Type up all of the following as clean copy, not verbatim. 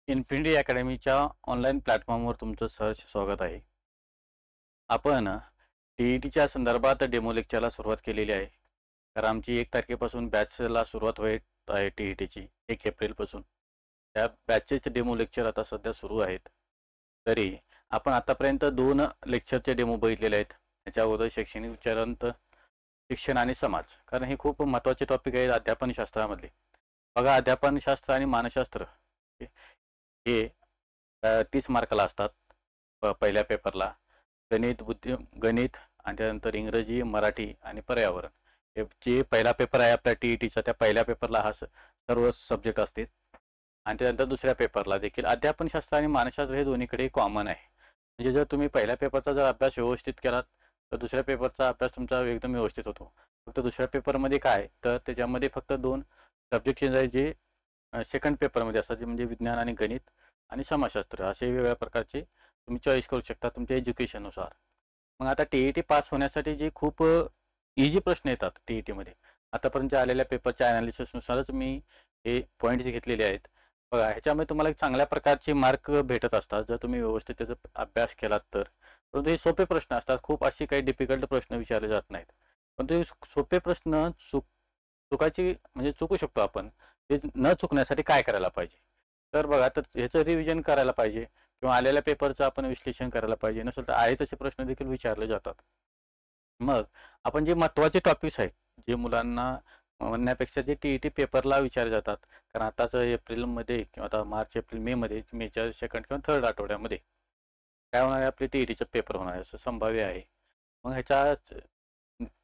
Infinity अकॅडमीच्या online प्लॅटफॉर्मवर तुमचं सहर्ष स्वागत आहे. आपण टी-ई-टीच्या संदर्भात डेमो लेक्चरला सुरुवात केलेली आहे. तर आमची 1 तारखेपासून बॅचला सुरुवात होत आहे टी-ई-टीची 1 एप्रिलपासून. त्या बॅचचे डेमो लेक्चर आता सध्या सुरू आहेत. तरी आपण आतापर्यंत 2 लेक्चरचे डेमो बघितलेले आहेत. त्याच्या अगोदर शैक्षणिक विचारांत शिक्षण आणि समाज, कारण हे खूप महत्त्वाचे टॉपिक आहेत अध्यापनशास्त्रामधले. बघा, अध्यापनशास्त्र आणि मानसशास्त्र हे 30 मार्काला असतात. पहिल्या पेपरला गणित आणि त्यानंतर इंग्रजी, मराठी आणि पर्यावरण. हे जे पहिला पेपर आहे आपल्या टी-ई-टीचा, त्या पहिल्या पेपरला सर्व सब्जेक्ट असतील. आणि त्यानंतर दुसऱ्या पेपरला देखील अध्यापनशास्त्र आणि मानसशास्त्र हे दोन्हीकडे कॉमन आहे. म्हणजे जर तुम्ही पहिल्या पेपरचा जर अभ्यास व्यवस्थित केलात तर दुसऱ्या पेपरचा अभ्यास तुमचा एकदम व्यवस्थित होतो. फक्त दुसऱ्या पेपरमध्ये काय तर त्याच्यामध्ये फक्त 2 सब्जेक्ट चेंज आहे, जे सेकंड पेपरमध्ये असतात, जे म्हणजे विज्ञान आणि गणित आणि समाजशास्त्र. असे वेगवेगळ्या प्रकारचे तुम्ही चॉईस करू शकता तुमच्या एज्युकेशननुसार. मग आता टी-ई-टी पास होण्यासाठी जे खूप इझी प्रश्न येतात टी-ई-टीमध्ये, आतापर्यंत आलेल्या पेपरच्या ॲनालिसिसनुसारच मी हे पॉईंट्स घेतलेले आहेत. बघा, ह्याच्यामध्ये तुम्हाला एक चांगल्या प्रकारचे मार्क भेटत असतात जर तुम्ही व्यवस्थित त्याचा अभ्यास केलात तर. परंतु हे सोपे प्रश्न असतात, खूप अशी काही डिफिकल्ट प्रश्न विचारले जात नाहीत. पण ते सोपे प्रश्न चुकायची म्हणजे चुकू शकतो आपण. ते न चुकण्यासाठी काय करायला पाहिजे? तर बघा, तर ह्याचं रिव्हिजन करायला पाहिजे किंवा आलेल्या पेपरचं आपण विश्लेषण करायला पाहिजे. नसेल तर आहे तसे प्रश्न देखील विचारले जातात. मग आपण जे महत्त्वाचे टॉपिक्स आहेत, जे मुलांना म्हणण्यापेक्षा जे टी-ई-टी पेपरला विचारले जातात, कारण आताच एप्रिलमध्ये किंवा आता मार्च, एप्रिल, मेच्या सेकंड किंवा थर्ड आठवड्यामध्ये काय होणार आहे, आपले टी-ई-टीचं पेपर होणार आहे असं संभाव्य आहे. मग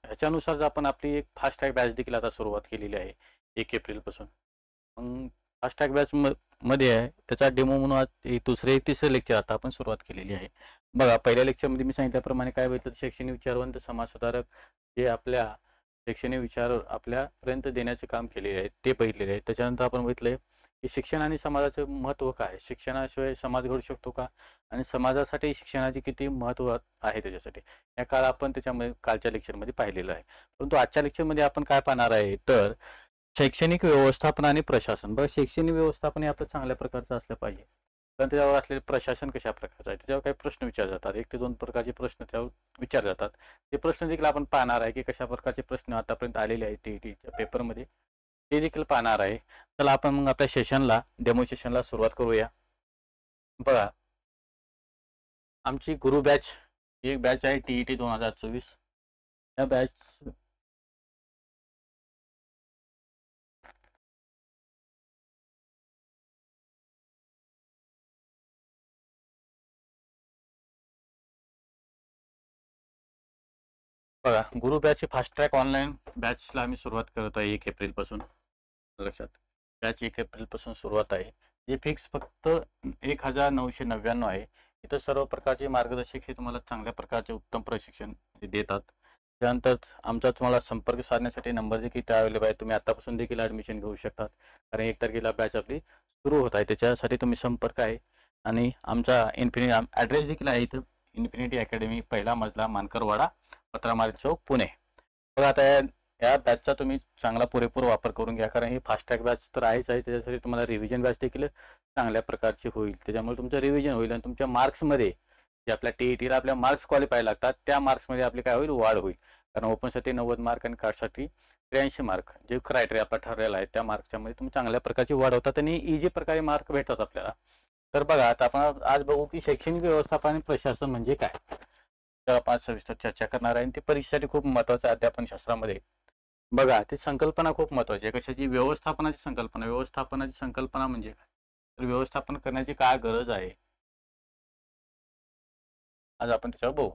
ह्याच्यानुसार आपण आपली एक फास्ट ट्रॅक बॅच देखील आता सुरुवात केलेली आहे 1 एप्रिलपासून. मग फास्ट ट्रॅक बॅच मध्ये आहे त्याचा डेमो म्हणून आज तिसरे लेक्चर आता आपण सुरुवात केलेली आहे. बघा, पहिल्या लेक्चरमध्ये मी सांगितल्याप्रमाणे काय बघितलं, शैक्षणिक विचारवंत समाजसुधारक जे आपल्या शैक्षणिक विचार आपल्यापर्यंत देण्याचे काम केलेले आहे ते बघितलेले आहे. त्याच्यानंतर आपण बघितलंय की शिक्षण आणि समाजाचे महत्त्व काय, शिक्षणाशिवाय समाज घडू शकतो का, आणि समाजासाठी शिक्षणाचे किती महत्त्व आहे त्याच्यासाठी, या काळ आपण त्याच्यामध्ये कालच्या लेक्चरमध्ये पाहिलेलं आहे. परंतु आजच्या लेक्चरमध्ये आपण काय पाहणार आहे तर शैक्षणिक व्यवस्थापन आणि प्रशासन. बघा, शैक्षणिक व्यवस्थापन हे आपलं चांगल्या प्रकारचं असलं पाहिजे, पण त्याच्यावर असलेले प्रशासन कशा प्रकारचं आहे त्याच्यावर काही प्रश्न विचारले जातात. 1 ते 2 प्रकारचे प्रश्न त्यावर विचारले जातात. ते प्रश्न देखील आपण पाहणार आहे की कशा प्रकारचे प्रश्न आतापर्यंत आलेले आहेत टी-ई-टीच्या पेपरमध्ये, ते देखील पाहणार आहे. चला आपण मग आपल्या डेमो सेशनला सुरुवात करूया. बघा, आमची गुरु बॅच ही एक बॅच आहे टी-ई-टी 2024. या बॅच बघा, गुरु बॅच फास्ट ट्रॅक ऑनलाईन बॅचला आम्ही सुरुवात करत आहे 1 एप्रिलपासून. लक्षात, बॅच 1 एप्रिलपासून सुरुवात आहे, जे फिक्स फक्त 1999 आहे. इथं सर्व प्रकारचे मार्गदर्शक हे तुम्हाला चांगल्या प्रकारचे उत्तम प्रशिक्षण देतात. त्यानंतर आमचा तुम्हाला संपर्क साधण्यासाठी नंबर देखील त्या अवेलेबल आहे. तुम्ही आतापासून देखील ॲडमिशन घेऊ शकतात, कारण 1 तारखेला बॅच आपली सुरू होत आहे. त्याच्यासाठी तुम्ही संपर्क आहे. आणि आमचा ॲड्रेस देखील आहे इथं, इन्फिनिटी अकॅडमी, पहिला मजला, मानकरवाडा, पत्रामारी चौक, पुणे. बघा, आता या बॅचचा तुम्ही चांगला पुरेपूर वापर करून घ्या, कारण ही फास्ट ट्रॅक बॅच तर आहेच आहे, त्याच्यासाठी तुम्हाला रिव्हिजन बॅच देखील चांगल्या प्रकारची होईल. त्याच्यामुळे तुमचं रिव्हिजन होईल आणि तुमच्या मार्क्समध्ये, जे आपल्या टी-ई-टीला आपल्या मार्क्स क्वालिफाय लागतात, त्या मार्क्समध्ये आपली काय होईल, वाढ होईल. कारण ओपनसाठी 90 मार्क आणि कास्टसाठी 83 मार्क, जे क्रायटेरिया आपला ठरलेला आहे, त्या मार्क्सच्यामध्ये तुम्ही चांगल्या प्रकारची वाढ होतात आणि इझी प्रकारे मार्क भेटतात आपल्याला. तर बघा, आता आपण आज बघू की शैक्षणिक व्यवस्थापन आणि प्रशासन म्हणजे काय. तर आपण सविस्तर चर्चा करणार आहे, आणि ते परीक्षेसाठी खूप महत्त्वाचं आहे अध्यापनशास्त्रामध्ये. बघा, ती संकल्पना खूप महत्त्वाची आहे. कशाची? व्यवस्थापनाची संकल्पना. व्यवस्थापनाची संकल्पना म्हणजे काय, तर व्यवस्थापन करण्याची काय गरज आहे, आज आपण त्याच्यावर बघू.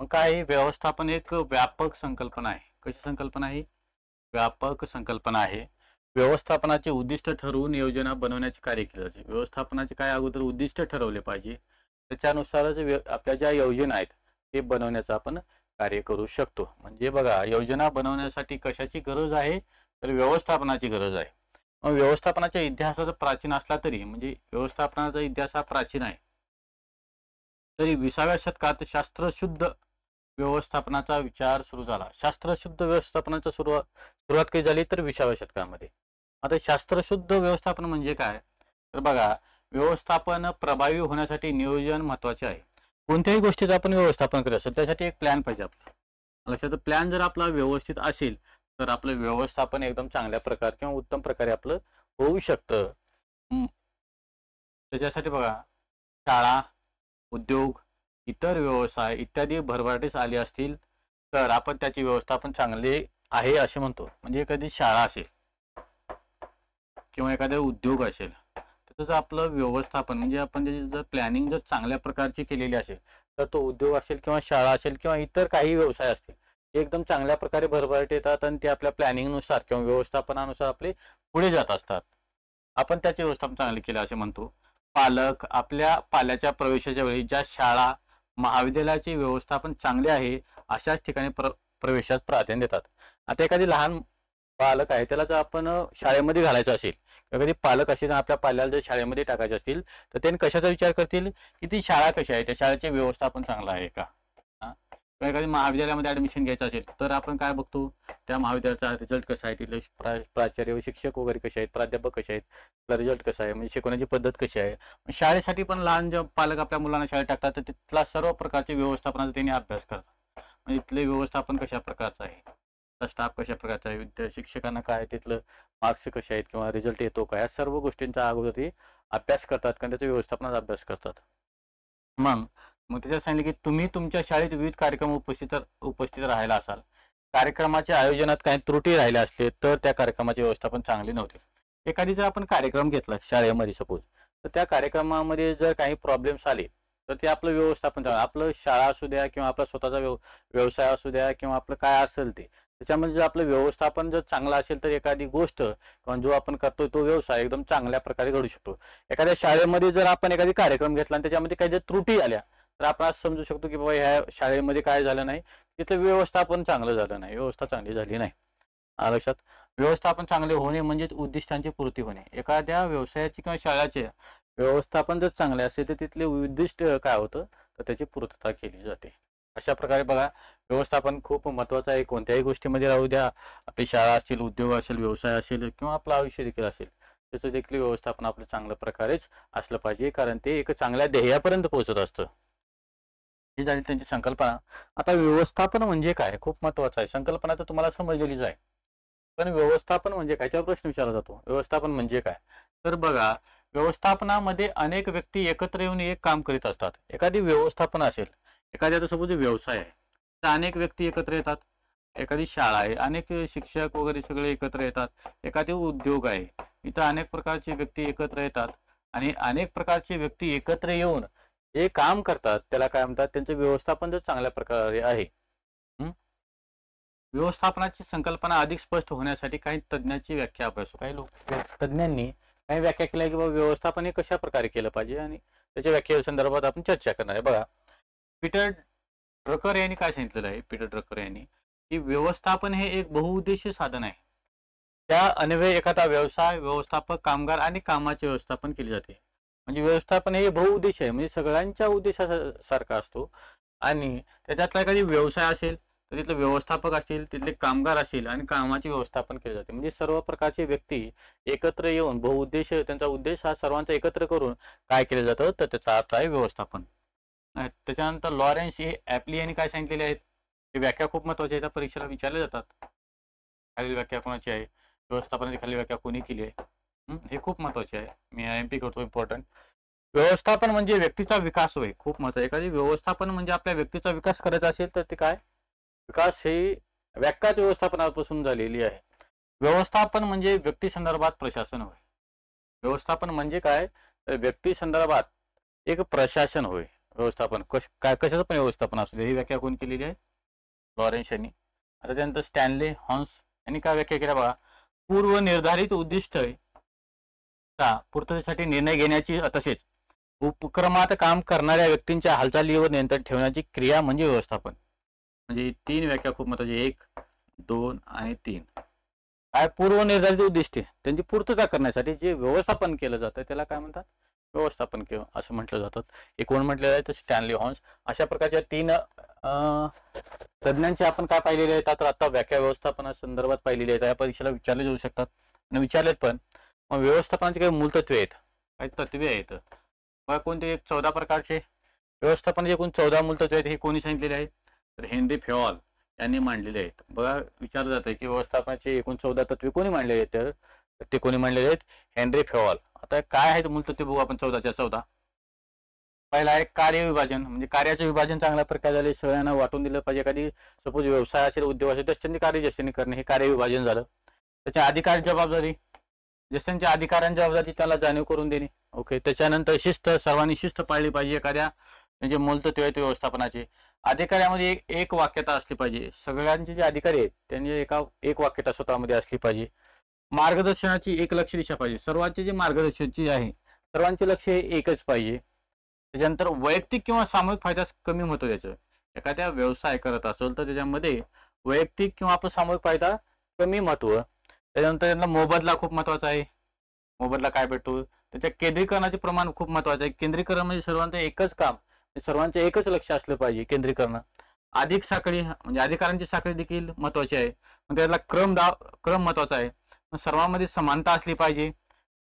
मग काय, व्यवस्थापन एक व्यापक संकल्पना आहे. कशी संकल्पना आहे? व्यापक संकल्पना आहे. व्यवस्थापनाचे उद्दिष्ट ठरवून योजना बनवण्याचे कार्य केले जाते. व्यवस्थापनाचे काय अगोदर उद्दिष्ट ठरवले पाहिजे, त्याच्यानुसारच आपल्या ज्या योजना आहेत ते बनवण्याचं आपण कार्य करू शकतो. म्हणजे बघा, योजना बनवण्यासाठी कशाची गरज आहे, तर व्यवस्थापनाची गरज आहे. मग व्यवस्थापनाच्या इतिहासाचा प्राचीन असला तरी, म्हणजे व्यवस्थापनाचा इतिहास हा प्राचीन आहे, तरी 20व्या शतकात शास्त्रशुद्ध व्यवस्थापनाचा विचार सुरू झाला. शास्त्रशुद्ध व्यवस्थापनाचा सुरुवात कधी झाली, तर 20व्या शतकामध्ये. आता शास्त्रशुद्ध व्यवस्थापन म्हणजे काय, तर बघा, व्यवस्थापन प्रभावी होण्यासाठी नियोजन महत्त्वाचे आहे. कोणत्याही गोष्टीचं आपण व्यवस्थापन करत असेल त्यासाठी एक प्लॅन पाहिजे आपल्याला. लक्षात प्लॅन जर आपला व्यवस्थित असेल तर आपलं व्यवस्थापन एकदम चांगल्या प्रकारे किंवा उत्तम प्रकारे आपलं होऊ शकतं. त्याच्यासाठी बघा, शाळा, उद्योग, इतर व्यवसाय इत्यादी भरभराटीस आले असतील तर आपण त्याची व्यवस्थापन चांगले आहे असे म्हणतो. म्हणजे एखादी शाळा असेल किंवा एखादा उद्योग असेल तर त्याचं आपलं व्यवस्थापन म्हणजे आपण त्याची जर प्लॅनिंग जर चांगल्या प्रकारची केलेली असेल तर तो उद्योग असेल किंवा शाळा असेल किंवा इतर काही व्यवसाय असतील ते एकदम चांगल्या प्रकारे भरभराट येतात आणि ते आपल्या प्लॅनिंगनुसार किंवा व्यवस्थापनानुसार आपले पुढे जात असतात. आपण त्याचे व्यवस्थापन चांगले केले असे म्हणतो. पालक आपल्या पाल्याच्या प्रवेशाच्या वेळी ज्या शाळा महाविद्यालयाचे व्यवस्थापन चांगले आहे अशाच ठिकाणी प्रवेशास प्राधान्य देतात. आता एखादी लहान पालक आहे त्याला जर आपण शाळेमध्ये घालायचं असेल किंवा कधी पालक असेल आपल्या पाल्याला जर शाळेमध्ये टाकायचे असतील तर त्यांनी कशाचा विचार करतील की ती शाळा कशी आहे, त्या शाळेचे व्यवस्थापन चांगलं आहे का. किंवा एखादी महाविद्यालयामध्ये ऍडमिशन घ्यायचं असेल तर आपण काय बघतो, त्या महाविद्यालयाचा रिझल्ट कसा आहे, तिथले प्राचार्य व शिक्षक वगैरे कसे आहेत, प्राध्यापक कसे आहेत, तिथला रिझल्ट कसा आहे, म्हणजे शिकवण्याची पद्धत कशी आहे. शाळेसाठी पण लहान जे पालक आपल्या मुलांना शाळेत टाकतात तर तिथला सर्व प्रकारचे व्यवस्थापनाचा त्यांनी अभ्यास करतात. म्हणजे तिथले व्यवस्थापन कशा प्रकारचं आहे, स्टाफ कशा प्रकारचा आहे, शिक्षकांना काय तिथलं मार्क्स कसे आहेत किंवा रिझल्ट येतो का, या सर्व गोष्टींचा अगोदर ते अभ्यास करतात कारण त्याचा व्यवस्थापनाचा अभ्यास करतात. मग मग त्याच्यात सांगितलं की तुम्ही तुमच्या शाळेत विविध कार्यक्रम उपस्थित राहायला असाल. कार्यक्रमाच्या आयोजनात काही त्रुटी राहिल्या असले तर त्या कार्यक्रमाचे व्यवस्थापन चांगले नव्हते. एखादी जर आपण कार्यक्रम घेतला शाळेमध्ये सपोज, तर त्या कार्यक्रमामध्ये जर काही प्रॉब्लेम्स आले तर ते आपलं व्यवस्थापन आपलं शाळा असू द्या किंवा आपला स्वतःचा व्यवसाय असू द्या किंवा आपलं काय असेल ते त्याच्यामध्ये जर आपलं व्यवस्थापन जर चांगलं असेल तर एखादी गोष्ट किंवा जो आपण करतोय तो व्यवसाय एकदम चांगल्या प्रकारे घडू शकतो. एखाद्या शाळेमध्ये जर आपण एखादी कार्यक्रम घेतला आणि त्याच्यामध्ये काही जर त्रुटी आल्या तर आपण असं समजू शकतो की बाबा ह्या शाळेमध्ये काय झालं नाही, तिथलं व्यवस्थापन चांगलं झालं नाही, व्यवस्था चांगली झाली नाही. लक्षात, व्यवस्थापन चांगले होणे म्हणजे उद्दिष्टांची पूर्ती होणे. एखाद्या व्यवसायाची किंवा शाळेचे व्यवस्थापन जर चांगले असेल तर तिथले उद्दिष्ट काय होतं तर त्याची पूर्तता केली जाते. अशा प्रकारे बघा, व्यवस्थापन खूप महत्त्वाचं आहे. कोणत्याही गोष्टीमध्ये राहू द्या, आपली शाळा असेल, उद्योग असेल, व्यवसाय असेल किंवा आपलं आयुष्य देखील असेल, त्याचं देखील व्यवस्थापन आपलं चांगल्या प्रकारेच असलं पाहिजे कारण ते एक चांगल्या ध्येयापर्यंत पोहोचत असतं. ही झाली त्यांची संकल्पना. आता व्यवस्थापन म्हणजे काय, खूप महत्त्वाचं आहे. संकल्पना तर तुम्हाला समजलेलीच आहे, पण व्यवस्थापन म्हणजे काय त्यावर प्रश्न विचारला जातो. व्यवस्थापन म्हणजे काय, तर बघा, व्यवस्थापनामध्ये अनेक व्यक्ती एकत्र येऊन एक काम करीत असतात. एखादी व्यवस्थापन असेल, एखाद्याचा सपोज व्यवसाय आहे तर अनेक व्यक्ती एकत्र येतात. एखादी शाळा आहे, अनेक शिक्षक वगैरे सगळे एकत्र येतात. एखादी उद्योग आहे, इथं अनेक प्रकारचे व्यक्ती एकत्र येतात आणि अनेक प्रकारचे व्यक्ती एकत्र येऊन जे काम करतात त्याला काय म्हणतात, त्यांचं व्यवस्थापन जर चांगल्या प्रकारे आहे. व्यवस्थापनाची संकल्पना अधिक स्पष्ट होण्यासाठी काही तज्ञांची व्याख्या अभ्यासू. काही लोक तज्ञांनी काही व्याख्या केल्या की बाबा व्यवस्थापन हे कशा प्रकारे केलं पाहिजे आणि त्याच्या व्याख्या संदर्भात आपण चर्चा करणार आहे. बघा, पीटर ड्रकर यांनी काय सांगितलेलं आहे, पीटर ड्रकर यांनी, की व्यवस्थापन हे एक बहुउद्देशीय साधन आहे. त्या अन्वये एखादा व्यवसाय, व्यवस्थापक, कामगार आणि कामाचे व्यवस्थापन केले जाते. म्हणजे व्यवस्थापन हे बहुउद्देशीय आहे, म्हणजे सगळ्यांच्या उद्देशासारखा असतो आणि त्याच्यातला एखादी व्यवसाय असेल तर तिथले व्यवस्थापक असतील, तिथले कामगार असतील आणि कामाचे व्यवस्थापन केले जाते. म्हणजे सर्व प्रकारचे व्यक्ती एकत्र येऊन बहुउद्देशीय, त्यांचा उद्देश हा सर्वांचा एकत्र करून काय केलं जातं तर त्याचा अर्थ आहे व्यवस्थापन. त्याच्यानंतर लॉरेन्स हे ॲप्ली यांनी काय सांगितलेले आहेत, ते व्याख्या खूप महत्त्वाची आहे, परीक्षेला विचारले जातात. खालील व्याख्या कोणाची आहे, व्यवस्थापनाची खालील व्याख्या कोणी केली आहे, हे खूप महत्त्वाचे आहे. मी IMP करतो, इम्पॉर्टंट. व्यवस्थापन म्हणजे व्यक्तीचा विकास होय, खूप महत्त्वाचं. एखादी व्यवस्थापन म्हणजे आपल्या व्यक्तीचा विकास करायचा असेल तर ते काय, विकास ही व्याख्याच व्यवस्थापनापासून झालेली आहे. व्यवस्थापन म्हणजे व्यक्ती संदर्भात प्रशासन होय. व्यवस्थापन म्हणजे काय, तर व्यक्ती संदर्भात एक प्रशासन होय. व्यवस्थापन कशाचं पण व्यवस्थापन असू दे, ही व्याख्या कोण केलेली आहे, लॉरेन्स यांनी. आता त्यानंतर स्टॅनले हॉन्स यांनी काय व्याख्या केल्या बघा, पूर्व निर्धारित उद्दिष्ट पूर्ततेसाठी निर्णय घेण्याची तसेच उपक्रमात काम करणाऱ्या व्यक्तींच्या हालचालीवर नियंत्रण ठेवण्याची क्रिया म्हणजे व्यवस्थापन. म्हणजे 3 व्याख्या खूप महत्त्वाची, 1, 2 आणि 3. काय, पूर्व निर्धारित उद्दिष्टे त्यांची पूर्तता करण्यासाठी जे व्यवस्थापन केलं जातं त्याला काय म्हणतात, व्यवस्थापन केलं असं म्हटलं जातं. एक कोण म्हटलेलं आहे तर स्टॅनली हॉन्स. अशा प्रकारच्या 3 तज्ञांचे आपण काय पाहिलेले आहेत, तर आता व्याख्या व्यवस्थापना संदर्भात पाहिलेले आहेत. या परीक्षेला विचारले जाऊ शकतात आणि विचारलेत पण. मग व्यवस्थापनाचे काही मूलतत्वे आहेत, काही तत्वे आहेत बघा. कोणते? 14 प्रकारचे व्यवस्थापनाचे एकूण 14 मूलतत्वे आहेत. हे कोणी सांगितलेले आहे? तर हेनरी फेऑल यांनी मांडलेले आहेत. बघा विचारलं जातं की व्यवस्थापनाचे एकूण 14 तत्वे कोणी मांडलेले आहेत? तर ते कोणी मांडलेले आहेत? हेनरी फेऑल. आता काय आहेत मूलतत्वे बघू आपण 14च्या 14. पहिला आहे कार्य विभाजन. म्हणजे कार्याचं विभाजन चांगल्या प्रकारे झाले, सगळ्यांना वाटून दिलं पाहिजे. एखादी सपोज व्यवसाय असेल, उद्योग असेल, त्याच्या कार्य ज्येष्ठांनी करणे हे कार्य विभाजन झालं. त्याच्या अधिकार जबाबदारी, ज्येष्ठांच्या अधिकारांची जबाबदारी त्याला जाणीव करून देणे. ओके. त्याच्यानंतर शिस्त, सर्वांनी शिस्त पाळली पाहिजे. एखाद्या म्हणजे मूलतत्वे आहेत व्यवस्थापनाचे. अधिकाऱ्यामध्ये एक वाक्यता असली पाहिजे. सगळ्यांचे जे अधिकारी आहेत त्यांनी एक वाक्यता स्वतःमध्ये असली पाहिजे. मार्गदर्शनाची एक लक्ष दिशा पाहिजे. सर्वांचे जे मार्गदर्शनची आहे सर्वांचे लक्ष हे एकच पाहिजे. त्याच्यानंतर वैयक्तिक किंवा सामूहिक फायदा कमी महत्व द्यायचं. एखाद्या व्यवसाय करत असेल तर त्याच्यामध्ये वैयक्तिक किंवा आपला सामूहिक फायदा कमी महत्व. त्याच्यानंतर त्यांना मोबदला खूप महत्वाचा आहे. मोबदला काय भेटतो? त्याच्या केंद्रीकरणाचे प्रमाण खूप महत्वाचं आहे. केंद्रीकरण म्हणजे सर्वांचं एकच काम, सर्वांचं एकच लक्ष असलं पाहिजे. केंद्रीकरण. अधिक साखळी म्हणजे अधिकारांची साखळी देखील महत्वाची आहे. मग त्याला क्रम महत्वाचा आहे. सर्वांमध्ये समानता असली पाहिजे.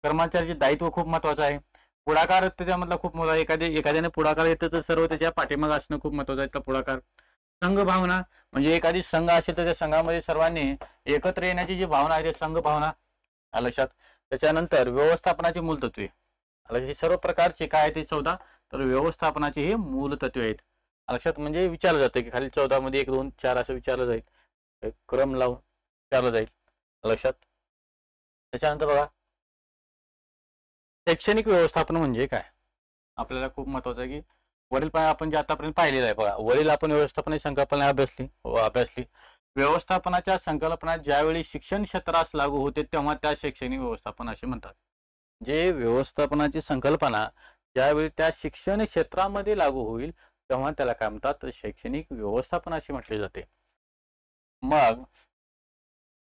कर्मचाऱ्याचे दायित्व खूप महत्वाचं आहे. पुढाकार त्याच्यामधला खूप मोठा. एखाद्याने पुढाकार येतं तर सर्व त्याच्या पाठीमागे असणं खूप महत्वाचं आहे. पुढाकार. संघ भावना म्हणजे एखादी संघ असेल तर त्या संघामध्ये सर्वांनी एकत्र येण्याची जी भावना आहे ते संघ भावना लक्षात. त्याच्यानंतर व्यवस्थापनाची मूलतत्वे लक्षात. सर्व प्रकारचे काय आहे ते 14 तर व्यवस्थापनाचे हे मूलतत्वे आहेत लक्षात. म्हणजे विचारलं जातं की खाली 14 मध्ये 1 2 4 असं विचारलं जाईल, क्रम लावून विचारलं जाईल लक्षात. त्याच्यानंतर बघा शैक्षणिक व्यवस्थापन म्हणजे काय? आपल्याला खूप महत्वाचं आहे की वरील आपण जे आतापर्यंत पाहिलेलं आहे बघा. वरील आपण व्यवस्थापनाची संकल्पना अभ्यासली. व्यवस्थापनाच्या संकल्पना ज्यावेळी शिक्षण क्षेत्रास लागू होते तेव्हा त्या शैक्षणिक व्यवस्थापन असे म्हणतात. जे व्यवस्थापनाची संकल्पना ज्यावेळी त्या शिक्षण क्षेत्रामध्ये लागू होईल तेव्हा त्याला काय म्हणतात? तर शैक्षणिक व्यवस्थापन असे म्हटले जाते. मग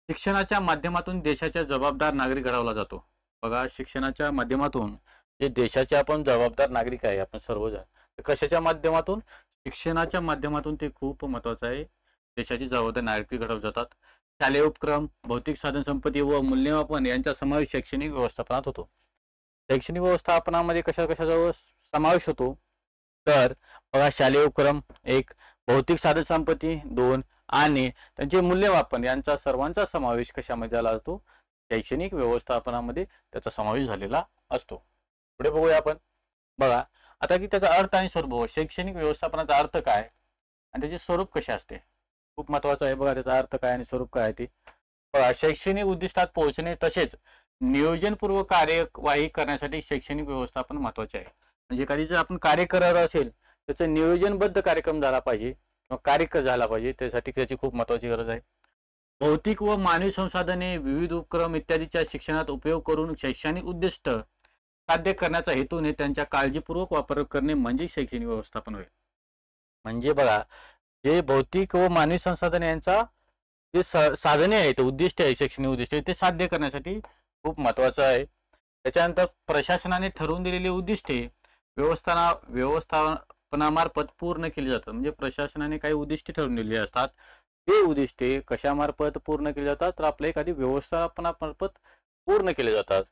शिक्षणाच्या माध्यमातून देशाचा जबाबदार नागरिक घडवला जातो. बघा शिक्षणाच्या माध्यमातून जे देशाचे आपण जबाबदार नागरिक आहे आपण सर्वजण. कशाच्या माध्यमातून? शिक्षणाच्या माध्यमातून ते खूप महत्वाचं आहे. देशाची जबाबदार नागरिक घडवले जातात. शालेय उपक्रम, भौतिक साधन संपत्ती व मूल्यमापन यांचा समावेश शैक्षणिक व्यवस्थापनात होतो. शैक्षणिक व्यवस्थापनामध्ये कशाचा समावेश होतो? तर बघा शालेय उपक्रम 1, भौतिक साधन संपत्ती 2 आणि त्यांचे मूल्यमापन यांचा सर्वांचा समावेश कशामध्ये झाला असतो? शैक्षणिक व्यवस्थापनामध्ये त्याचा समावेश झालेला असतो. पुढे बघूया आपण. बघा आता की त्याचा अर्थ आणि स्वरूप. शैक्षणिक व्यवस्थापनाचा अर्थ काय आणि त्याचे स्वरूप कसे असते खूप महत्वाचं आहे. बघा त्याचा अर्थ काय आणि स्वरूप काय आहे ते बघा. शैक्षणिक उद्दिष्टात पोहोचणे तसेच नियोजनपूर्वक कार्यवाही करण्यासाठी शैक्षणिक व्यवस्थापन महत्वाचे आहे. म्हणजे एखादी जर आपण कार्य करत असेल त्याचं नियोजनबद्ध कार्यक्रम झाला पाहिजे किंवा कार्य झाला पाहिजे. त्यासाठी त्याची खूप महत्वाची गरज आहे. भौतिक व मानवी संसाधने, विविध उपक्रम इत्यादीच्या शिक्षणात उपयोग करून शैक्षणिक उद्दिष्ट साध्य करण्याचा हेतूने त्यांच्या काळजीपूर्वक वापर करणे म्हणजे शैक्षणिक व्यवस्थापन होय. म्हणजे बघा जे भौतिक व मानवी संसाधने यांचा जे साधने आहेत, उद्दिष्ट आहे, शैक्षणिक उद्दिष्ट ते साध्य करण्यासाठी खूप महत्वाचं आहे. त्याच्यानंतर प्रशासनाने ठरवून दिलेली उद्दिष्टे व्यवस्थापनामार्फत पूर्ण केली जातात. म्हणजे प्रशासनाने काही उद्दिष्टे ठरवून दिलेली असतात. ते उद्दिष्टे कशामार्फत पूर्ण केली जातात? तर आपल्या एखादी व्यवस्थापनामार्फत पूर्ण केले जातात.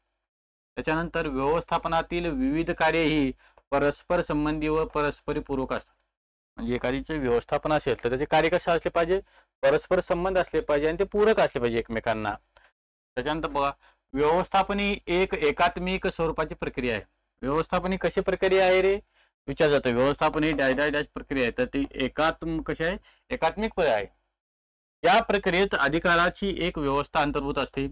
त्याच्यानंतर व्यवस्थापनातील विविध कार्य ही परस्पर संबंधी व परस्परी पूरक असतात. म्हणजे एखादीचे व्यवस्थापन असेल तर त्याचे कार्य कसे असले पाहिजे? परस्पर संबंध असले पाहिजे आणि ते पूरक असले पाहिजे एकमेकांना. त्याच्यानंतर बघा व्यवस्थापन ही एक एकात्मिक स्वरूपाची प्रक्रिया आहे. व्यवस्थापन ही कशी प्रक्रिया आहे रे विचार जातं. व्यवस्थापन ही डॅश प्रक्रिया आहे तर ती कशी आहे? एकात्मिक आहे. या प्रक्रियेत अधिकाराची एक व्यवस्था अंतर्भूत असते.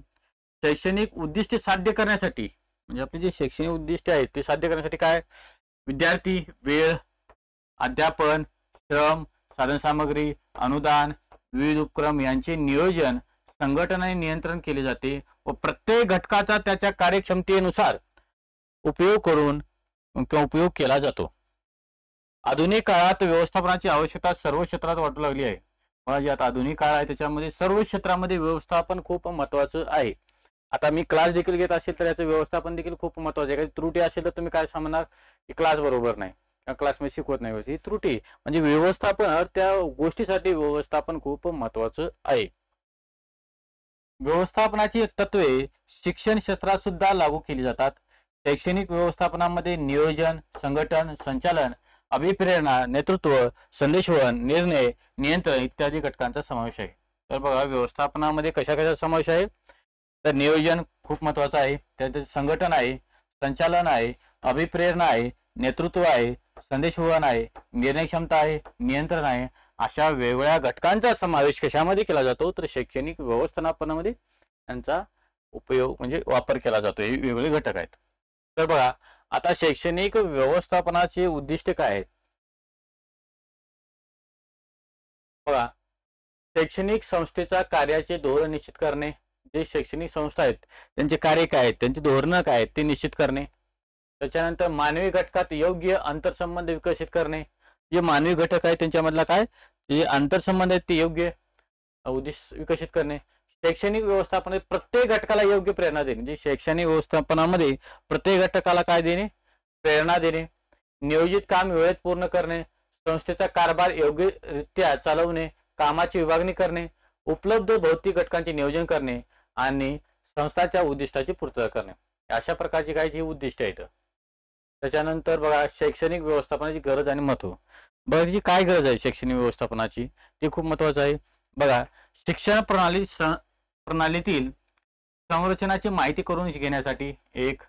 शैक्षणिक उद्दिष्टे साध्य करण्यासाठी म्हणजे आपले जे शैक्षणिक उद्दिष्टे आहेत ते साध्य करण्यासाठी काय? विद्यार्थी, वेळ, अध्यापन, श्रम, साधनसामग्री, अनुदान, विविध उपक्रम यांचे नियोजन, संघटनाने नियंत्रण केले जाते व प्रत्येक घटकाचा त्याच्या कार्यक्षमतेनुसार उपयोग केला जातो. आधुनिक काळात व्यवस्थापनाची आवश्यकता सर्व क्षेत्रात वाटू लागली आहे. जे आता आधुनिक काळ आहे त्याच्यामध्ये सर्व क्षेत्रामध्ये व्यवस्थापन खूप महत्वाचं आहे. आता मी क्लास देखील घेत असेल तर याचं व्यवस्थापन देखील खूप महत्वाचं आहे. काही त्रुटी असेल तर तुम्ही काय सांगणार की क्लास बरोबर नाही किंवा क्लास मध्ये शिकवत नाही. ही त्रुटी म्हणजे व्यवस्थापन त्या गोष्टीसाठी व्यवस्थापन खूप महत्वाचं आहे. व्यवस्थापनाची तत्वे शिक्षण क्षेत्रात सुद्धा लागू केली जातात. शैक्षणिक व्यवस्थापनामध्ये नियोजन, संघटन, संचालन, अभिप्रेरणा, नेतृत्व, संदेशवहन, निर्णय, नियंत्रण इत्यादी घटकांचा समावेश आहे. तर बघा व्यवस्थापनामध्ये कशा कशा समावेश आहे, तर नियोजन खूप महत्वाचं आहे, त्यात संघटन आहे, संचालन आहे, अभिप्रेरणा आहे, नेतृत्व आहे, संदेशवहन आहे, निर्णय क्षमता आहे, नियंत्रण आहे. अशा वेगवेगळ्या घटकांचा समावेश कशामध्ये केला जातो, तर शैक्षणिक व्यवस्थापनामध्ये त्यांचा उपयोग म्हणजे वापर केला जातो. हे वेगवेगळे घटक आहेत. तर बघा आता शैक्षणिक व्यवस्थापनाचे उद्दिष्ट काय आहेत बघा. शैक्षणिक संस्थेचा कार्याचे धोरण निश्चित करणे, जे शैक्षणिक संस्था आहेत त्यांचे कार्य काय आहेत, त्यांची धोरणं काय आहेत ते निश्चित करणे. त्याच्यानंतर मानवी घटकात योग्य आंतरसंबंध विकसित करणे, जे मानवी घटक आहेत त्यांच्यामधला काय जे आंतरसंबंध आहेत ते योग्य उद्दिष्ट विकसित करणे. शैक्षणिक व्यवस्थापनात प्रत्येक घटकाला योग्य प्रेरणा देणे, जे शैक्षणिक व्यवस्थापनामध्ये प्रत्येक घटकाला काय देणे, प्रेरणा देणे. नियोजित काम वेळेत पूर्ण करणे, संस्थेचा कारभार योग्यरित्या चालवणे, कामाची विभागणी करणे, उपलब्ध भौतिक घटकांचे नियोजन करणे आणि संस्थाच्या उद्दिष्टाची पूर्तता करणे. अशा प्रकारची काही जी उद्दिष्ट आहेत. त्याच्यानंतर बघा शैक्षणिक व्यवस्थापनाची गरज आणि महत्व. बघा जी काय गरज आहे शैक्षणिक व्यवस्थापनाची ती खूप महत्वाचं आहे. बघा शिक्षण प्रणालीतील संरचनाची माहिती करून घेण्यासाठी 1,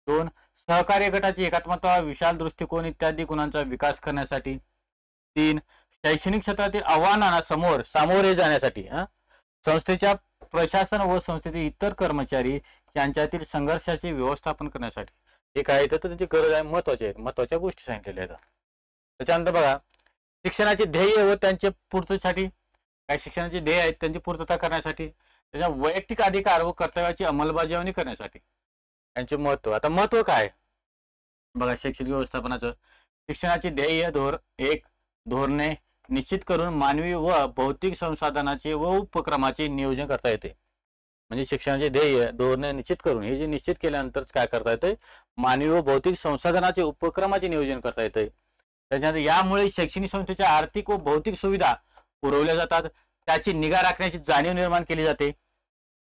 2 सहकार्य गटाची एकात्मता, विशाल दृष्टिकोन इत्यादी गुणांचा विकास करण्यासाठी. 3 शैक्षणिक क्षेत्रातील आव्हानांना सामोरे जाण्यासाठी. संस्थेच्या प्रशासन व संस्थेतील इतर कर्मचारी यांच्यातील संघर्षाचे व्यवस्थापन करण्यासाठी. हे काय तर त्याची गरज आहे, महत्वाच्या गोष्टी सांगितलेल्या आहेत. त्याच्यानंतर बघा शिक्षणाचे ध्येय व त्यांच्या पूर्ततेसाठी, काय शिक्षणाचे ध्येय आहेत त्यांची पूर्तता करण्यासाठी, त्याच्या वैयक्तिक अधिकार व कर्तव्याची अंमलबजावणी करण्यासाठी यांचे महत्व. आता महत्व काय बघा शैक्षणिक व्यवस्थापनाचं. शिक्षणाचे ध्येय 1 धोरणे निश्चित करून मानवी व भौतिक संसाधनाचे व उपक्रमाचे नियोजन करता येते. म्हणजे शिक्षणाचे ध्येय धोरणे निश्चित करून हे जे निश्चित केल्यानंतर काय करता येते, मानवी व भौतिक संसाधनाचे उपक्रमाचे नियोजन करता येते. त्याच्यानंतर यामुळे शैक्षणिक संस्थेच्या आर्थिक व भौतिक सुविधा पुरवल्या जातात, त्याची निगा राखण्याची जाणीव निर्माण केली जाते.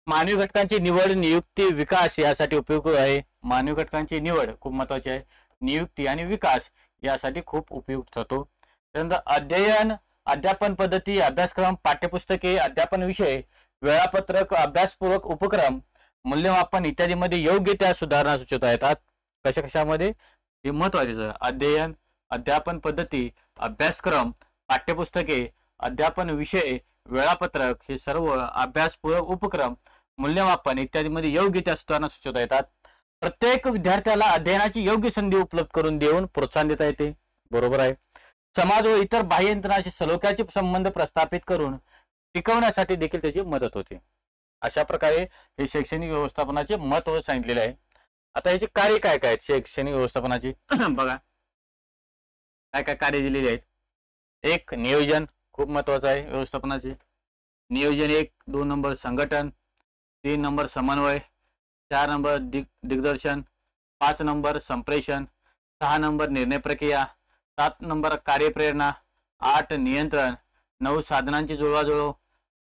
मानवी घटकांची निवड, नियुक्ती, विकास यासाठी उपयुक्त आहे. मानवी घटकांची निवड खूप महत्वाची आहे, नियुक्ती आणि विकास यासाठी खूप उपयुक्त होतो. त्यानंतर अध्ययन, अध्यापन पद्धती, अभ्यासक्रम, पाठ्यपुस्तके, अध्यापन विषय, वेळापत्रक, अभ्यासपूर्वक उपक्रम, मूल्यमापन इत्यादी मध्ये योग्य त्या सुधारणा सुचवता येतात. कशामध्ये हे महत्वाचे. अध्ययन, अध्यापन पद्धती, अभ्यासक्रम, पाठ्यपुस्तके, अध्यापन विषय, वेळापत्रक हे सर्व अभ्यासपूर्वक उपक्रम, मूल्यमापन इत्यादी मध्ये योग्य त्या सुधारणा सुचवता येतात. प्रत्येक विद्यार्थ्याला अध्ययनाची योग्य संधी उपलब्ध करून देऊन प्रोत्साहन देता येते. बरोबर आहे. समाज व इतर बाह्य यंत्रणाशी सलोख्याचे संबंध प्रस्थापित करून टिकवण्यासाठी देखील त्याची मदत होते. अशा प्रकारे हे शैक्षणिक व्यवस्थापनाचे महत्व सांगितलेले आहे. आता याचे कार्य काय काय आहेत शैक्षणिक व्यवस्थापनाचे बघा काय काय कार्य दिलेली आहेत. 1 नियोजन खूप महत्वाचं आहे व्यवस्थापनाचे. नियोजन 1. 2 नंबर संघटन, 3 नंबर समन्वय, 4 नंबर दिग्दर्शन, 5 नंबर संप्रेषण, 6 नंबर निर्णय प्रक्रिया, 7 नंबर कार्यप्रेरणा, 8 नियंत्रण, 9 साधनांची जुळवाजुळव,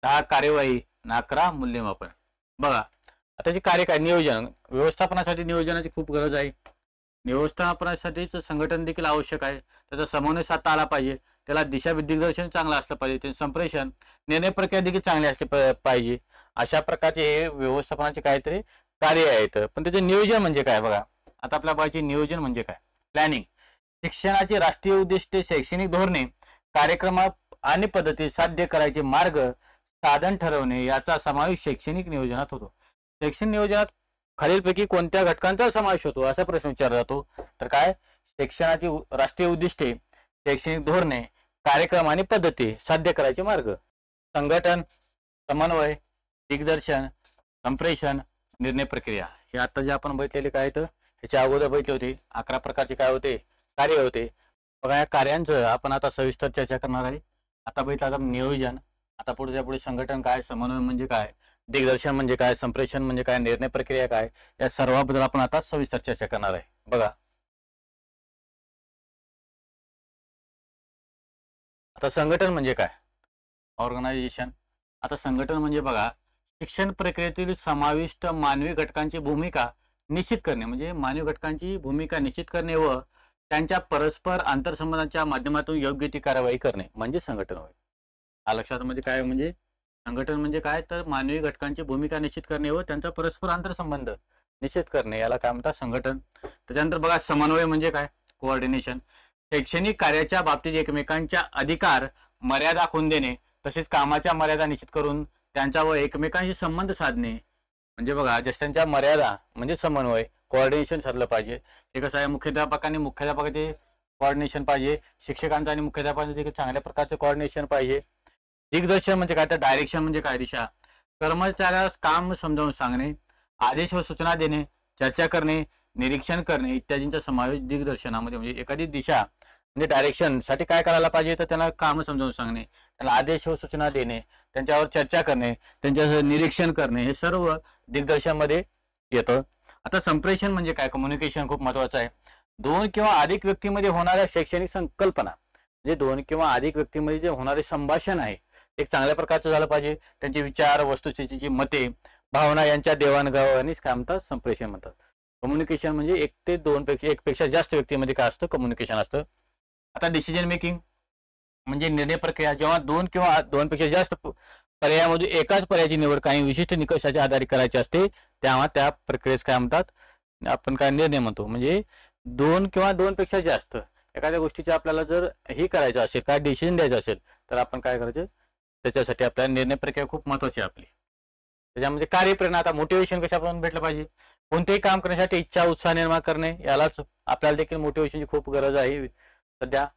10 कार्यवाही, 11 मूल्यमापन. बघा आताचे कार्य काय. नियोजन व्यवस्थापनासाठी नियोजनाची खूप गरज आहे. व्यवस्थापनासाठीच संघटन देखील आवश्यक आहे. त्याचा समन्वय साधता आला पाहिजे, त्याला दिशा दिग्दर्शन चांगलं असलं पाहिजे, ते संप्रेषण निर्णय प्रक्रिया देखील चांगली असली पाहिजे. अशा प्रकारचे हे व्यवस्थापनाचे काहीतरी कार्य आहेत. पण त्याचे नियोजन म्हणजे काय बघा. आता आपल्या पाहिजे नियोजन म्हणजे काय. प्लॅनिंग शिक्षणाचे राष्ट्रीय उद्दिष्टे, शैक्षणिक धोरणे, कार्यक्रम आणि पद्धती साध्य करायचे मार्ग साधन ठरवणे याचा समावेश शैक्षणिक नियोजनात होतो. शैक्षणिक नियोजनात खालीलपैकी कोणत्या घटकांचा समावेश होतो असा प्रश्न विचारला जातो. तर काय शिक्षणाची राष्ट्रीय उद्दिष्टे, शैक्षणिक धोरणे, कार्यक्रम आणि पद्धती साध्य करायचे मार्ग, संघटन, समन्वय, दिग्दर्शन, संप्रेषण, निर्णय प्रक्रिया. हे आता जे आपण बघितलेले काय तर ह्याच्या अगोदर बघितले होते. 11 प्रकारचे काय होते कार्य होते. बघा या कार्यांचं आपण आता सविस्तर चर्चा करणार आहे. आता बघितलं आता नियोजन, आता पुढे संघटन काय, समन्वय म्हणजे काय, दिग्दर्शन म्हणजे काय, संप्रेषण म्हणजे काय, निर्णय प्रक्रिया काय, या सर्वाबद्दल आपण आता सविस्तर चर्चा करणार आहे. बघा आता संघटन म्हणजे काय, ऑर्गनायझेशन. आता संघटन म्हणजे बघा शिक्षण प्रक्रियेतील समाविष्ट मानवी घटकांची भूमिका निश्चित करणे म्हणजे मानवी घटकांची भूमिका निश्चित करणे व त्यांच्या परस्पर आंतरसंबंधांच्या माध्यमातून योग्य ती कार्यवाही करणे म्हणजे संघटन होय. लक्षात म्हणजे काय म्हणजे संघटन म्हणजे काय तर मानवी घटकांची भूमिका निश्चित करणे व त्यांचा परस्पर आंतरसंबंध निश्चित करणे याला काय म्हणतात संघटन. त्याच्यानंतर बघा समन्वय म्हणजे काय कोऑर्डिनेशन. शैक्षणिक कार्याच्या बाबतीत एकमेकांच्या अधिकार मर्यादा आखून देणे तसेच कामाच्या मर्यादा निश्चित करून त्यांचा व एकमेकांशी संबंध साधणे म्हणजे बघा ज्येष्ठांच्या मर्यादा म्हणजे समन्वय कोऑर्डिनेशन साधलं पाहिजे. हे कसं आहे मुख्याध्यापकाचे कोऑर्डिनेशन पाहिजे, शिक्षकांचं आणि मुख्याध्यापकांचं देखील चांगल्या प्रकारचं कोऑर्डिनेशन पाहिजे. दिग्दर्शन म्हणजे काय तर डायरेक्शन म्हणजे काय दिशा. कर्मचाऱ्यास काम समजावून सांगणे, आदेश व सूचना देणे, चर्चा करणे, निरीक्षण करणे इत्यादींचा समावेश दिग्दर्शनामध्ये म्हणजे एखादी दिशा म्हणजे डायरेक्शन साठी काय करायला पाहिजे तर त्यांना काम समजावून सांगणे, त्याला आदेश व सूचना देणे, त्यांच्यावर चर्चा करणे, त्यांच्यावर निरीक्षण करणे हे सर्व दिग्दर्शनामध्ये येतं. आता संप्रेषण म्हणजे काय कम्युनिकेशन खूप महत्वाचं आहे. दोन किंवा अधिक व्यक्तीमध्ये होणाऱ्या शैक्षणिक संकल्पना म्हणजे दोन किंवा अधिक व्यक्तीमध्ये जे होणारे संभाषण आहे एक चांगल्या प्रकारचं झालं पाहिजे. त्यांचे विचार वस्तुस्थितीची मते भावना यांच्या देवाणघेवाणीस काय म्हणतात संप्रेषण म्हणतात. कम्युनिकेशन म्हणजे एक ते दोन पेक्षा जास्त व्यक्तीमध्ये काय असतं कम्युनिकेशन असतं. आता डिसिजन मेकिंग म्हणजे निर्णय प्रक्रिया जेव्हा दोन किंवा दोनपेक्षा जास्त पर्यायामधून एकाच पर्यायाची निवड काही विशिष्ट निकषाच्या आधारे करायची असते तेव्हा त्या प्रक्रियेस काय म्हणतात आपण काय निर्णय म्हणतो. म्हणजे दोन किंवा दोनपेक्षा जास्त एखाद्या गोष्टीचे आपल्याला जर हे करायचं असेल काय डिसिजन द्यायचं असेल तर आपण काय करायचं त्याच्यासाठी आपल्याला निर्णय प्रक्रिया खूप महत्वाची आहे आपली. त्याच्यामध्ये कार्यप्रेरणा आता मोटिवेशन कशापासून भेटलं पाहिजे कोणतेही काम करण्यासाठी इच्छा उत्साह निर्माण करणे यालाच आपल्याला देखील मोटिवेशनची खूप गरज आहे. सध्या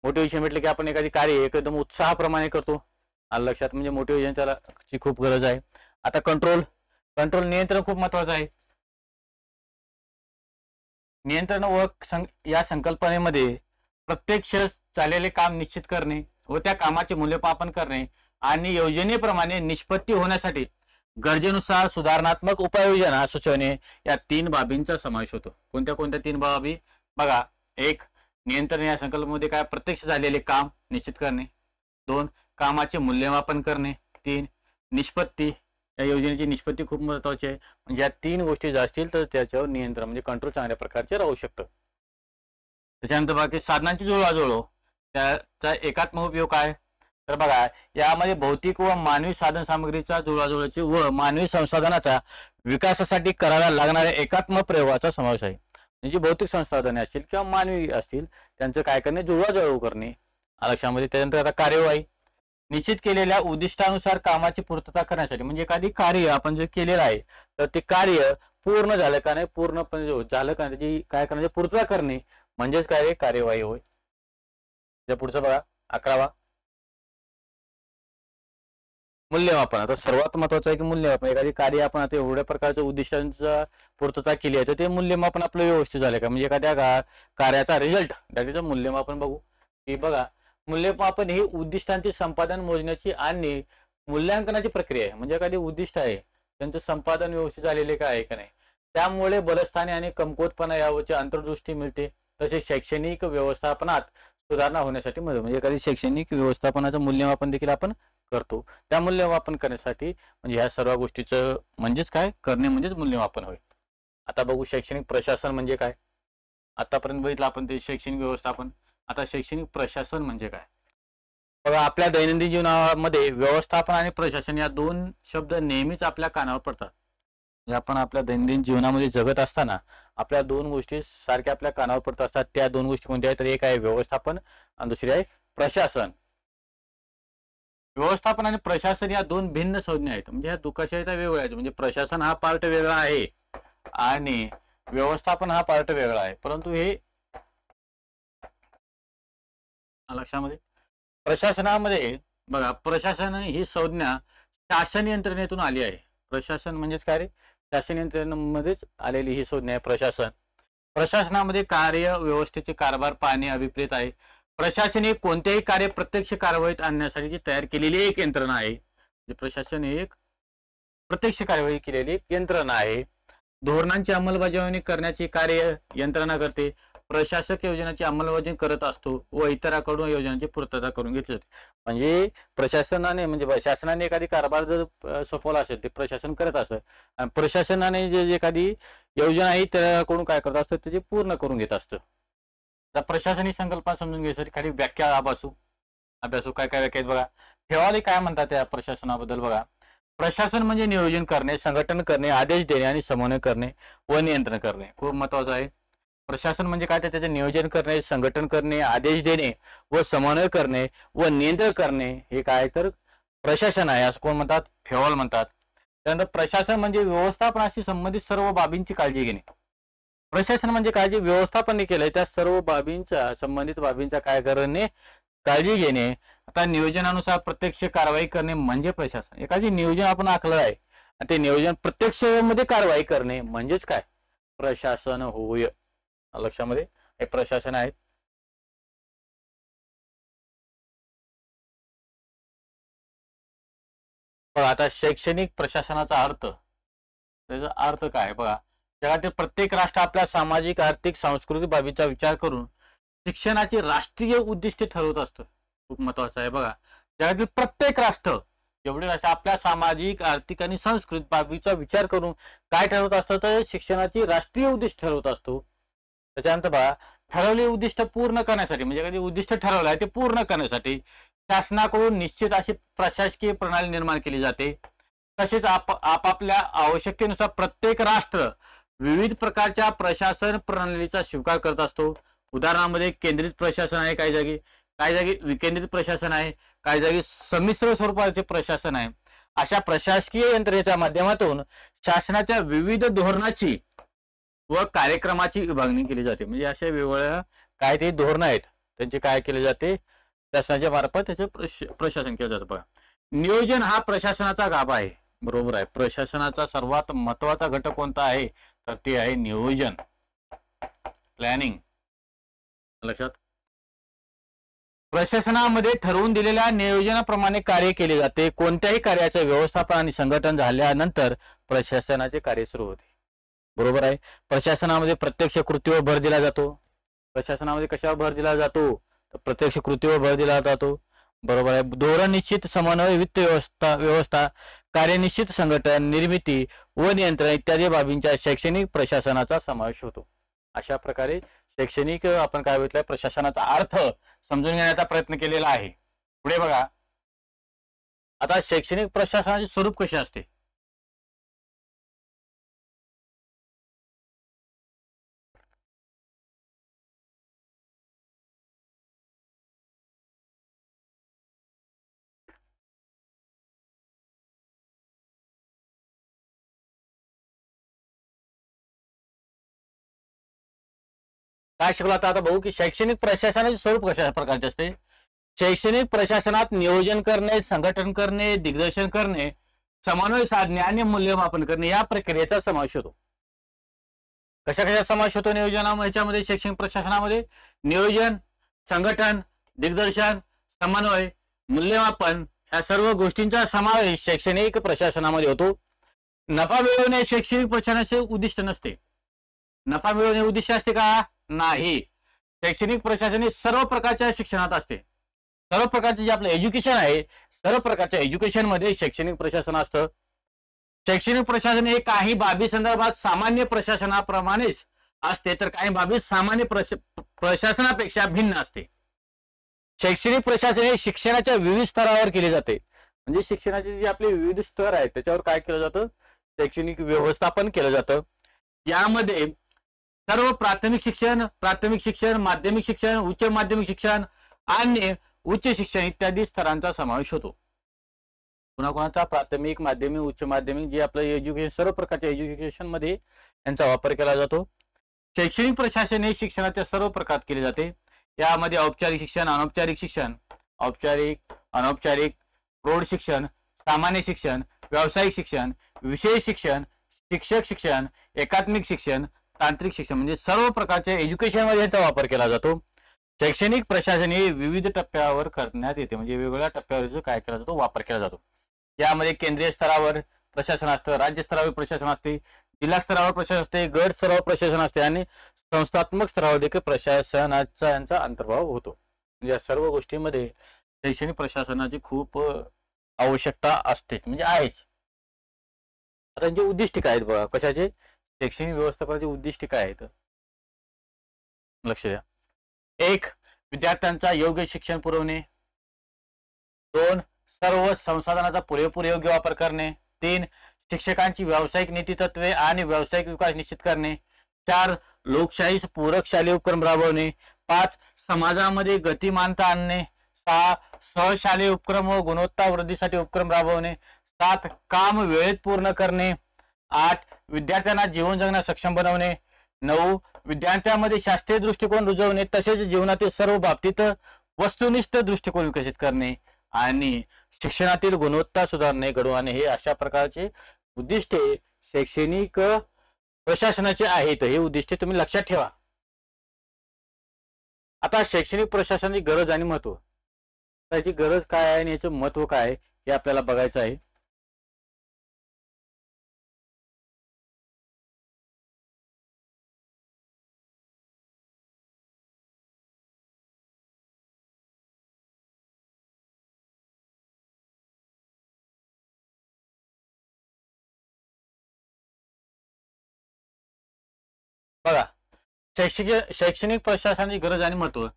मोटिवेशन भेटलं की आपण एखादी कार्य एकदम उत्साहाप्रमाणे करतो लक्षात म्हणजे मोटिवेशन त्याला ची खूप गरज आहे. आता कंट्रोल नियंत्रण खूप महत्वाचं आहे. नियंत्रण व या संकल्पनेमध्ये प्रत्यक्ष चाललेले काम निश्चित करणे व त्या कामाचे मूल्यमापन करणे आणि योजनेप्रमाणे निष्पत्ती होण्यासाठी गरजेनुसार सुधारणात्मक उपाययोजना सुचवणे या तीन बाबींचा समावेश होतो. कोणत्या कोणत्या तीन बाबी बघा. एक नियंत्रण या संकल्पनेमध्ये काय प्रत्यक्ष झालेले काम निश्चित करणे. दोन कामाचे मूल्यमापन करणे. तीन निष्पत्ती या योजनेची निष्पत्ती खूप महत्वाची आहे. म्हणजे या तीन गोष्टी जर असतील तर त्याच्यावर नियंत्रण म्हणजे कंट्रोल चांगल्या प्रकारचे राहू शकतं. त्याच्यानंतर बाकी साधनांची जुळवाजुळव त्याचा एकात्म उपयोग काय तर बघा यामध्ये भौतिक व मानवी साधन सामग्रीचा जुळवाजुळवाची व मानवी संसाधनाचा विकासासाठी करायला लागणाऱ्या एकात्म प्रयोगाचा समावेश आहे. म्हणजे भौतिक संसाधने असतील किंवा मानवी असतील त्यांचं काय करणे जुळवाजुळव करणे लक्षामध्ये. त्यानंतर आता कार्यवाही निश्चित केलेल्या उद्दिष्टानुसार कामाची पूर्तता करण्यासाठी म्हणजे एखादी कार्य आपण जे केलेलं आहे तर ते कार्य पूर्ण झालं का नाही पूर्णपणे झालं का त्याची काय करण्याची पूर्तता करणे म्हणजेच काय कार्यवाही होय. पुढचं बघा 11वा मूल्यमापन. आता सर्वात महत्वाचं आहे की मूल्यमापन एखादी कार्य आपण आता एवढ्या प्रकारच्या उद्दिष्टांचा पूर्तता केली आहे तर ते मूल्यमापन आपलं व्यवस्थित झालं का म्हणजे एखाद्या कार्याचा रिझल्ट त्याचं मूल्यमापन बघू की बघा मूल्यमापन ही उद्दिष्टांचे संपादन मोजण्याची आणि मूल्यांकनाची प्रक्रिया आहे. म्हणजे एखादी उद्दिष्ट आहे त्यांचं संपादन व्यवस्थित झालेले का आहे का नाही त्यामुळे बलस्थाने आणि कमकुवतपणा यावरची अंतर्दृष्टी मिळते. तसेच शैक्षणिक व्यवस्थापनात सुधारणा होण्यासाठी मदत म्हणजे एखादी शैक्षणिक व्यवस्थापनाचं मूल्यमापन देखील आपण करतो. त्या मूल्यमापन करण्यासाठी म्हणजे ह्या सर्व गोष्टीचं म्हणजेच काय करणे म्हणजेच मूल्यमापन होय. आता बघू शैक्षणिक प्रशासन म्हणजे काय. आतापर्यंत बघितलं आपण ते शैक्षणिक व्यवस्थापन. आता शैक्षणिक प्रशासन म्हणजे काय बघा. आपल्या दैनंदिन जीवनामध्ये व्यवस्थापन आणि प्रशासन या दोन शब्द नेहमीच आपल्या कानावर पडतात. म्हणजे आपण आपल्या दैनंदिन जीवनामध्ये जगत असताना आपल्या दोन गोष्टी सारख्या आपल्या कानावर पडत असतात. त्या दोन गोष्टी कोणत्या आहेत तर एक आहे व्यवस्थापन आणि दुसरी आहे प्रशासन. व्यवस्थापन आणि प्रशासन या दोन भिन्न संज्ञा आहेत. म्हणजे ह्या दुकाशाच्या वेगळ्या आहेत. म्हणजे प्रशासन हा पार्ट वेगळा आहे आणि व्यवस्थापन हा पार्ट वेगळा आहे. परंतु हे लक्षामध्ये प्रशासनामध्ये बघा प्रशासन ही संज्ञा शासन यंत्रणेतून आली आहे. प्रशासन म्हणजेच काय रे शासन यंत्रणेमध्येच आलेली ही संज्ञा आहे प्रशासन. प्रशासनामध्ये कार्य व्यवस्थेचे कारभार पाहणे अभिप्रेत आहे. प्रशासन हे कोणत्याही कार्य प्रत्यक्ष कारवाईत आणण्यासाठी तयार केलेली एक यंत्रणा आहे. प्रशासन हे एक प्रत्यक्ष कारवाई केलेली एक यंत्रणा आहे. धोरणांची अंमलबजावणी करण्याचे कार्य यंत्रणा करते. प्रशासक योजनांची अंमलबजावणी करत असतो व इतरांकडून योजनांची पूर्तता करून घेतली जाते. म्हणजे प्रशासनाने म्हणजे शासनाने एखादी कारभार जर सोपवला असेल ते प्रशासन करत असतं आणि प्रशासनाने जे एखादी योजनाही त्याकडून काय करत असतं, त्याची पूर्ण करून घेत असतं. आता प्रशासन ही संकल्पना समजून घ्यायसाठी खाली व्याख्या अभ्यासू काय काय व्याख्या आहेत बघा. ठेवाले काय म्हणतात त्या प्रशासनाबद्दल बघा. प्रशासन म्हणजे नियोजन करणे, संघटन करणे, आदेश देणे आणि समन्वय करणे व नियंत्रण करणे. खूप महत्वाचं आहे. प्रशासन म्हणजे काय, तर त्याचे नियोजन करणे, संघटन करणे, आदेश देणे व समन्वय करणे व नियंत्रण करणे हे काय तर प्रशासन आहे, असं कोण म्हणतात, फेवाल म्हणतात. त्यानंतर प्रशासन म्हणजे व्यवस्थापनाशी संबंधित सर्व बाबींची काळजी घेणे. प्रशासन म्हणजे काय, जे व्यवस्थापन केलंय त्या सर्व बाबींचा, संबंधित बाबींचा काय करणे, काळजी घेणे. आता नियोजनानुसार प्रत्यक्ष कारवाई करणे म्हणजे प्रशासन. एखादी नियोजन आपण आखलं आहे, ते नियोजन प्रत्यक्ष मध्ये कारवाई करणे म्हणजेच काय, प्रशासन होय. लक्षामध्ये हे प्रशासन आहे. बघा आता शैक्षणिक प्रशासनाचा अर्थ, त्याचा अर्थ काय बघा. जगातील प्रत्येक राष्ट्र आपल्या सामाजिक, आर्थिक, सांस्कृतिक बाबीचा विचार करून शिक्षणाची राष्ट्रीय उद्दिष्टे ठरवत असतं. खूप महत्वाचं आहे बघा. जगातील प्रत्येक राष्ट्र, जेवढे राष्ट्र आपल्या सामाजिक, आर्थिक आणि सांस्कृतिक बाबीचा विचार करून काय ठरवत असतं, तर शिक्षणाची राष्ट्रीय उद्दिष्ट ठरवत असतो. त्याच्यानंतर बघा, ठरवलेली उद्दिष्ट पूर्ण करण्यासाठी, म्हणजे कधी उद्दिष्ट ठरवलं आहे ते पूर्ण करण्यासाठी शासनाकडून निश्चित अशी प्रशासकीय प्रणाली निर्माण केली जाते. तसेच आपापल्या आवश्यकतेनुसार प्रत्येक राष्ट्र विविध प्रकारच्या प्रशासन प्रणालीचा स्वीकार करत असतो. उदाहरणामध्ये केंद्रित प्रशासन आहे काही जागी विकेंद्रित प्रशासन आहे, काही जागी संमिश्र स्वरूपाचे प्रशासन आहे. अशा प्रशासकीय यंत्रणेच्या माध्यमातून शासनाच्या विविध धोरणाची व कार्यक्रमाची विभागणी केली जाते. म्हणजे अशा वेगवेगळ्या काय ते धोरण आहेत, त्यांचे काय केले जाते, शासनाच्या मार्फत त्याचे प्रशासन केलं जातं. बघा, नियोजन हा प्रशासनाचा गाभा आहे. बरोबर आहे. प्रशासनाचा सर्वात महत्वाचा घटक कोणता आहे, तर ते आहे नियोजन, प्लॅनिंग. लक्षात, प्रशासनामध्ये ठरवून दिलेल्या नियोजनाप्रमाणे कार्य केले जाते. कोणत्याही कार्याचे व्यवस्थापन आणि संघटन झाल्यानंतर प्रशासनाचे कार्य सुरू होते. बरोबर आहे. प्रशासनामध्ये प्रत्यक्ष कृतीवर भर दिला जातो. प्रशासनामध्ये कशावर भर दिला जातो, तर प्रत्यक्ष कृतीवर भर दिला जातो. बरोबर आहे. धोरण निश्चित, समन्वय, वित्त व्यवस्था, कार्यनिश्चित, संघटन, निर्मिती व नियंत्रण इत्यादी बाबींच्या शैक्षणिक प्रशासनाचा समावेश होतो. अशा प्रकारे शैक्षणिक आपण काय बघितलंय, प्रशासनाचा अर्थ समजून घेण्याचा प्रयत्न केलेला आहे. पुढे बघा, आता शैक्षणिक प्रशासनाचे स्वरूप कसे असते. काय शिकलो आता बघू की शैक्षणिक प्रशासनाचे स्वरूप कशा प्रकारचे असते. शैक्षणिक प्रशासनात नियोजन करणे, संघटन करणे, दिग्दर्शन करणे, समन्वय साधणे आणि मूल्यमापन करणे या प्रक्रियेचा समावेश होतो. कशा समावेश होतो याच्यामध्ये, शैक्षणिक प्रशासनामध्ये नियोजन, संघटन, दिग्दर्शन, समन्वय, मूल्यमापन या सर्व गोष्टींचा समावेश शैक्षणिक प्रशासनामध्ये होतो. नफा मिळवणे शैक्षणिक प्रशासनाचे उद्दिष्ट नसते. नफा मिळवणे उद्दिष्ट असते का, नाही. शैक्षणिक प्रशासन हे सर्व प्रकारच्या शिक्षणात असते. सर्व प्रकारचे जे आपलं एज्युकेशन आहे, सर्व प्रकारच्या एज्युकेशन मध्ये शैक्षणिक प्रशासन असतं. शैक्षणिक प्रशासन हे काही बाबी संदर्भात सामान्य प्रशासनाप्रमाणेच असते, तर काही बाबी सामान्य प्रशासनापेक्षा भिन्न असते. शैक्षणिक प्रशासन हे शिक्षणाच्या विविध स्तरावर केले जाते. म्हणजे शिक्षणाचे जे आपले विविध स्तर आहेत त्याच्यावर काय केलं जातं, शैक्षणिक व्यवस्थापन केलं जातं. यामध्ये सर्व प्राथमिक शिक्षण, माध्यमिक शिक्षण, उच्च माध्यमिक शिक्षण आणि उच्च शिक्षण इत्यादी स्तरांचा समावेश होतो. कोणाकोणाचा प्राथमिक, माध्यमिक, उच्च माध्यमिक जे आपलं एज्युकेशन, सर्व प्रकारच्या एज्युकेशन मध्ये यांचा वापर केला जातो. शैक्षणिक प्रशासन हे शिक्षणाच्या सर्व प्रकारात केले जाते. यामध्ये औपचारिक शिक्षण, अनौपचारिक शिक्षण, औपचारिक, अनौपचारिक, प्रौढ शिक्षण, सामान्य शिक्षण, व्यावसायिक शिक्षण, विषय शिक्षण, शिक्षक शिक्षण, एकात्मिक शिक्षण, तांत्रिक शिक्षण म्हणजे सर्व प्रकारच्या एज्युकेशन मध्ये याचा वापर केला जातो. शैक्षणिक प्रशासन हे विविध टप्प्यावर करण्यात येते. म्हणजे वेगवेगळ्या टप्प्यावर काय केला जातो, वापर केला जातो. यामध्ये केंद्रीय स्तरावर प्रशासन असतं, राज्य स्तरावर प्रशासन असते, जिल्हा स्तरावर प्रशासन असते, गट स्तरावर प्रशासन असते आणि संस्थात्मक स्तरावर देखील प्रशासनाचा यांचा अंतर्भाव होतो. म्हणजे या सर्व गोष्टींमध्ये शैक्षणिक प्रशासनाची खूप आवश्यकता असते, म्हणजे आहेच. आता त्यांचे उद्दिष्ट काय आहेत बघा, कशाचे, शैक्षणिक व्यवस्थापनाची उद्दिष्टे काय आहेत? लक्ष द्या. 1. विद्यार्थ्यांचा योग्य शिक्षण पुरवणे. 2. सर्व संसाधनांचा पुरेपूर योग्य वापर करणे. 3. शिक्षकांची व्यावसायिक नीती तत्वे आणि व्यावसायिक विकास निश्चित करणे. 4. लोकशाही पूरक शालेय उपक्रम राबवणे. 5. समाजामध्ये गतिमानता आणणे. 6. सहशालेय उपक्रम व गुणवत्ता वृद्धीसाठी उपक्रम राबवणे. 7. काम वेळेत पूर्ण करणे. 8. विद्यार्थ्यांना जीवन जगण्यास सक्षम बनवणे. 9. विद्यार्थ्यांमध्ये शास्त्रीय दृष्टिकोन रुजवणे तसेच जीवनातील सर्व बाबतीत वस्तुनिष्ठ दृष्टिकोन विकसित करणे आणि शिक्षणातील गुणवत्ता सुधारणे घडवणे. हे अशा प्रकारचे उद्दिष्टे शैक्षणिक प्रशासनाचे आहेत. हे उद्दिष्टे तुम्ही लक्षात ठेवा. आता शैक्षणिक प्रशासनाची गरज आणि महत्व. त्याची गरज काय आहे आणि याचं महत्व काय हे आपल्याला बघायचं आहे. बघा, शैक्षणिक प्रशासनाची गरज आणि महत्व.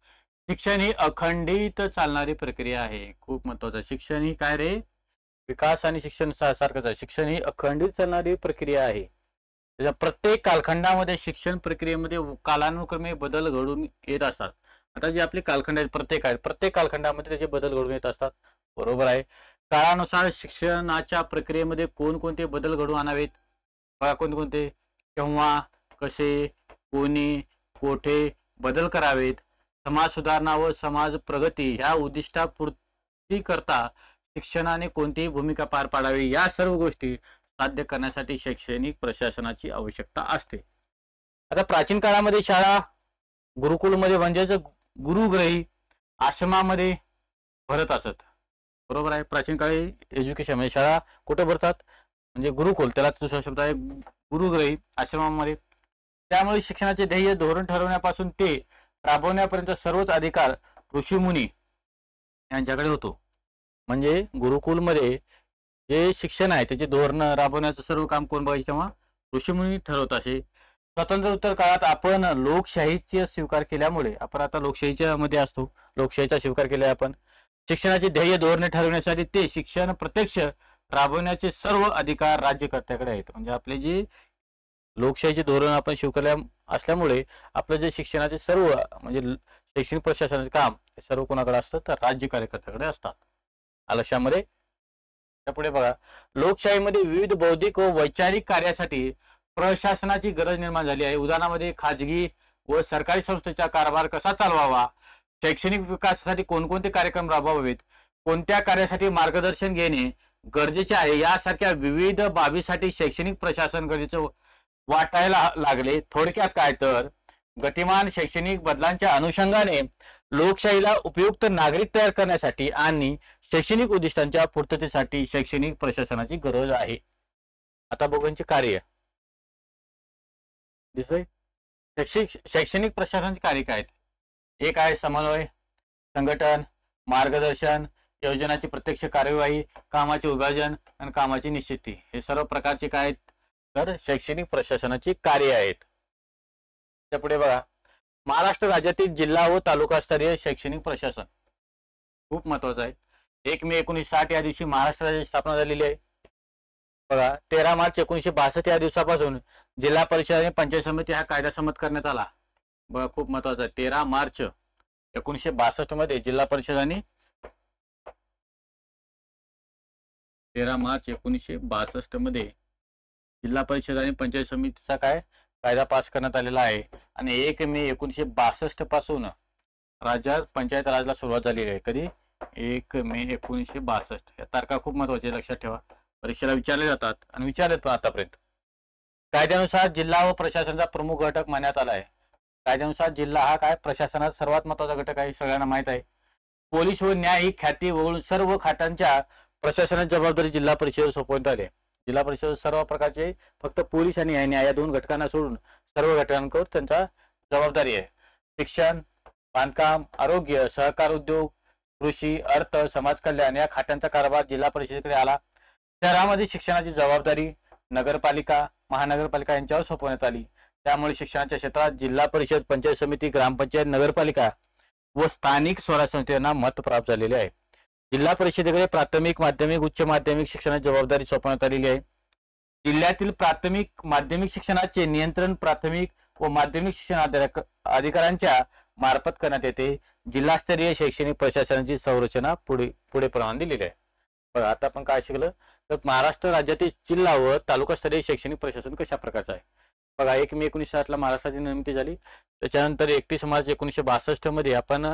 शिक्षण ही अखंडित चालणारी प्रक्रिया आहे. खूप महत्वाचं. शिक्षण ही काय रे? विकास आणि शिक्षण सारखंच आहे. शिक्षण ही अखंडित चालणारी प्रक्रिया आहे. त्याच्या प्रत्येक कालखंडामध्ये शिक्षण प्रक्रियेमध्ये कालानुक्रमे बदल घडून येत असतात. आता जे आपले कालखंड आहेत प्रत्येक कालखंडामध्ये त्याचे बदल घडून येत असतात. बरोबर आहे. काळानुसार शिक्षणाच्या प्रक्रियेमध्ये कोणकोणते बदल घडून आणावेत? बघा कोणकोणते, केव्हा, कसे, कोणी, कोठे बदल करावेत. समाज सुधारणा व समाज प्रगती ह्या उद्दिष्टापूर्ती करता शिक्षणाने कोणतीही भूमिका पार पाडावी. या सर्व गोष्टी साध्य करण्यासाठी शैक्षणिक प्रशासनाची आवश्यकता असते. आता प्राचीन काळामध्ये शाळा गुरुकुलमध्ये म्हणजेच गुरुग्रही आश्रमामध्ये भरत असत. बरोबर आहे. प्राचीन काळी एज्युकेशन म्हणजे शाळा कुठे भरतात? म्हणजे गुरुकुल, त्याला दुसरा शब्द आहे गुरुग्रही आश्रमामध्ये. त्यामुळे शिक्षणाचे ध्येय धोरण ठरवण्यापासून ते राबवण्यापर्यंत सर्वच अधिकार ऋषीमुनी यांच्याकडे होतो. म्हणजे गुरुकुलमध्ये जे शिक्षण आहे त्याचे धोरण राबवण्याचं सर्व काम कोण बघायचे? तेव्हा ऋषीमुनी ठरवत असे. स्वातंत्र्योत्तर काळात आपण लोकशाहीचा स्वीकार केल्यामुळे आपण आता लोकशाहीच्या मध्ये असतो. लोकशाहीचा स्वीकार केला आपण. शिक्षणाचे ध्येय धोरणे ठरवण्यासाठी ते शिक्षण प्रत्यक्ष राबवण्याचे सर्व अधिकार राज्यकर्त्याकडे आहेत. म्हणजे आपले जे लोकशाहीचे धोरण आपण स्वीकारल्या असल्यामुळे आपलं जे शिक्षणाचे सर्व म्हणजे शैक्षणिक प्रशासनाचे काम सर्व कोणाकडे असतं? तर राज्य कार्यकर्त्याकडे असतात. लक्षामध्ये. त्यापुढे बघा, लोकशाहीमध्ये विविध बौद्धिक व वैचारिक कार्यासाठी प्रशासनाची गरज निर्माण झाली आहे. उदाहरणामध्ये खाजगी व सरकारी संस्थेचा कारभार कसा चालवावा, शैक्षणिक विकासासाठी कोणकोणते कार्यक्रम राबवावेत, कोणत्या कार्यासाठी मार्गदर्शन घेणे गरजेचे आहे, यासारख्या विविध बाबीसाठी शैक्षणिक प्रशासन गरजेचं वाटायला लागले. थोडक्यात काय तर गतिमान शैक्षणिक बदलांच्या अनुषंगाने लोकशाहीला उपयुक्त नागरिक तयार करण्यासाठी आणि शैक्षणिक उद्दिष्टांच्या पूर्ततेसाठी शैक्षणिक प्रशासनाची गरज आहे. आता बघूयांचे कार्य दिसतंय. शैक्षणिक प्रशासनाचे कार्य काय आहेत? एक आहे समन्वय, संघटन, मार्गदर्शन, योजनाची प्रत्यक्ष कार्यवाही, कामाचे विभाजन आणि कामाची निश्चिती. हे सर्व प्रकारचे काय आहेत? तर शैक्षणिक प्रशासनाची कार्य आहेत. त्यापुढे बघा, महाराष्ट्र राज्यातील जिल्हा व तालुकास्तरीय शैक्षणिक प्रशासन खूप महत्वाचं आहे. 1 मे 1960 या दिवशी महाराष्ट्र राज्याची स्थापना झालेली आहे. बघा, 13 मार्च 1962 या दिवसापासून जिल्हा परिषद आणि पंचायत समिती हा कायदा संमत करण्यात आला. बघा, खूप महत्वाचा आहे. 13 मार्च 1962 मध्ये जिल्हा परिषद आणि 13 मार्च 1962 मध्ये जिल्हा परिषद आणि पंचायत समितीचा काय कायदा पास करण्यात आलेला आहे. आणि 1 मे 1962 पासून राज्यात पंचायत राजला सुरुवात झालेली आहे. कधी? 1 मे 1962. या तारखा खूप महत्वाच्या लक्षात ठेवा. परीक्षेला विचारले जातात आणि विचारलेत पण आतापर्यंत. कायद्यानुसार जिल्हा व प्रशासनाचा प्रमुख घटक मानण्यात आला आहे. कायद्यानुसार जिल्हा हा काय प्रशासनाचा सर्वात महत्वाचा घटक आहे. सगळ्यांना माहित आहे. पोलीस व न्याय ही ख्याती वगळून सर्व खात्यांच्या प्रशासनाची जबाबदारी जिल्हा परिषदेवर सोपवण्यात आली आहे. जिल्हा परिषद सर्व प्रकारचे फक्त पोलीस आणि न्याय या 2 घटकांना सोडून सर्व घटकांवर त्यांचा जबाबदारी आहे. शिक्षण, बांधकाम, आरोग्य, सहकार उद्योग, कृषी, अर्थ, समाज कल्याण या खात्यांचा कारभार जिल्हा परिषदेकडे आला. शहरामध्ये शिक्षणाची जबाबदारी नगरपालिका, महानगरपालिका यांच्यावर सोपवण्यात आली। त्यामुळे शिक्षणाच्या क्षेत्रात जिल्हा परिषद, पंचायत समिती, ग्रामपंचायत, नगरपालिका व स्थानिक स्वराज्य संस्थांना मत प्राप्त झालेले आहे। जिल्हा परिषदेकडे प्राथमिक, माध्यमिक, उच्च माध्यमिक शिक्षणाची जबाबदारी सोपवण्यात आलेली आहे। जिल्ह्यातील प्राथमिक, माध्यमिक शिक्षणाचे नियंत्रण प्राथमिक व माध्यमिक शिक्षण अधिकाऱ्यांच्या मार्फत करण्यात येते। जिल्हास्तरीय शैक्षणिक प्रशासनाची संरचना पुढे प्रमाण दिलेली आहे। बघा आता आपण काय शिकलं तर महाराष्ट्र राज्यातील जिल्हा व तालुकास्तरीय शैक्षणिक प्रशासन कशा प्रकारचं आहे। बघा 1 मे 1960 ला महाराष्ट्राची निर्मिती झाली। त्याच्यानंतर 31 मार्च 1962 मध्ये आपण